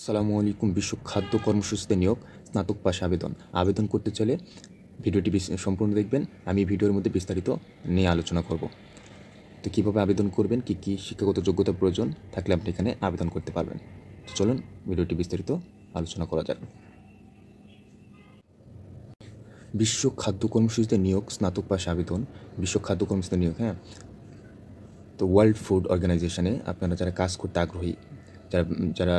আসসালামু আলাইকুম। বিশ্ব খাদ্য কর্মসূচিতে নিয়োগ স্নাতক পাশ আবেদন করতে চাইলে ভিডিওটি সম্পূর্ণ দেখবেন। আমি ভিডিওর মধ্যে বিস্তারিত নিয়ে আলোচনা করব। তো কীভাবে আবেদন করবেন, কী শিক্ষাগত যোগ্যতা প্রয়োজন থাকলে আপনি এখানে আবেদন করতে পারবেন। তো চলুন ভিডিওটি বিস্তারিত আলোচনা করা যাক। বিশ্ব খাদ্য কর্মসূচিতে নিয়োগ স্নাতক পাশ আবেদন। বিশ্ব খাদ্য কর্মসূচিতে নিয়োগ, তো ওয়ার্ল্ড ফুড অর্গানাইজেশনে আপনারা যারা কাজ করতে আগ্রহী, যারা যারা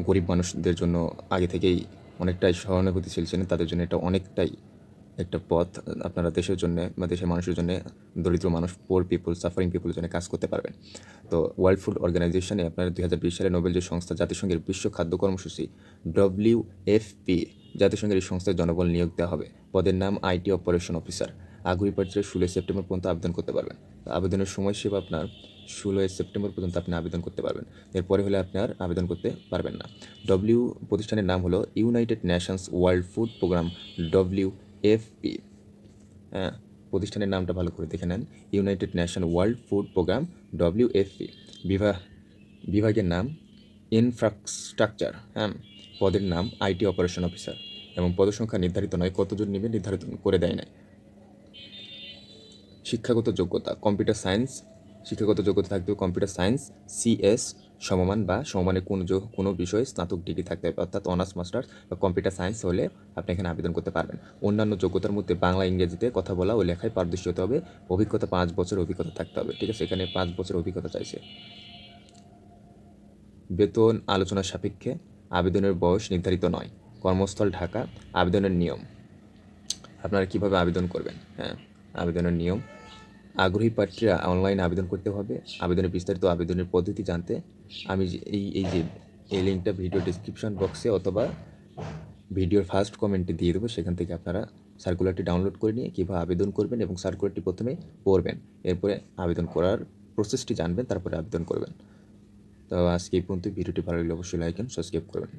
গরিব মানুষদের জন্য আগে থেকেই অনেকটাই সহানুভূতিশীল ছিলেন, তাদের জন্য এটা অনেকটাই একটা পথ। আপনারা দেশের জন্য বা দেশের মানুষের জন্য, দরিদ্র মানুষ, পোর পিপল, সাফারিং পিপলের জন্য কাজ করতে পারবেন। তো ওয়ার্ল্ড ফুড অর্গানাইজেশনে আপনারা 2020 সালে নোবেল যে সংস্থা, জাতিসংঘের বিশ্ব খাদ্য কর্মসূচি WFP, জাতিসংঘের এই সংস্থায় জনবল নিয়োগ দেওয়া হবে। পদের নাম IT অপারেশন অফিসার। আগ্রহী প্রার্থীরা 16 সেপ্টেম্বর পর্যন্ত আবেদন করতে পারবেন। আবেদনের সময়সীমা আপনার 16 সেপ্টেম্বর পর্যন্ত আপনি আবেদন করতে পারবেন। এরপরে হলে আপনার আবেদন করতে পারবেন না। প্রতিষ্ঠানের নাম হলো United Nations World Food Programme, WFP। প্রতিষ্ঠানের নামটা ভালো করে দেখে নেন, United Nation World Food Programme, WFP। বিভাগের নাম ইনফ্রাস্ট্রাকচার। পদের নাম IT অপারেশন অফিসার। এবং পদসংখ্যা নির্ধারিত নয়, কতজন নেবে নির্ধারিত করে দেয় নাই। শিক্ষাগত যোগ্যতা কম্পিউটার সায়েন্স। শিক্ষাগত যোগ্যতা থাকবে কম্পিউটার সায়েন্স CS সমমান বা সমমানের কোনো বিষয়ে স্নাতক ডিগ্রি থাকতে হবে, অর্থাৎ অনার্স মাস্টার্স বা কম্পিউটার সায়েন্স হলে আপনি এখানে আবেদন করতে পারবেন। অন্যান্য যোগ্যতার মধ্যে বাংলা ইংরেজিতে কথা বলা ও লেখায় পারদর্শী হতে হবে। অভিজ্ঞতা 5 বছর অভিজ্ঞতা থাকতে হবে। ঠিক আছে, এখানে 5 বছর অভিজ্ঞতা চাইছে। বেতন আলোচনা সাপেক্ষে, আবেদনের বয়স নির্ধারিত নয়। কর্মস্থল ঢাকা। আবেদনের নিয়ম, আপনারা কিভাবে আবেদন করবেন। আবেদনের নিয়ম, আগ্রহী প্রার্থীরা অনলাইনে আবেদন করতে হবে। আবেদনের বিস্তারিত আবেদনের পদ্ধতি জানতে আমি এই লিঙ্কটা ভিডিও ডিসক্রিপশন বক্সে অথবা ভিডিওর ফার্স্ট কমেন্টে দিয়ে দেবো। সেখান থেকে আপনারা সার্কুলারটি ডাউনলোড করে নিয়ে কীভাবে আবেদন করবেন এবং সার্কুলারটি প্রথমে পড়বেন, এরপরে আবেদন করার প্রসেসটি জানবেন, তারপরে আবেদন করবেন। তো আজকে এই পর্যন্ত। ভিডিওটি ভালো লাগলে অবশ্যই লাইক এন্ড সাবস্ক্রাইব করবেন।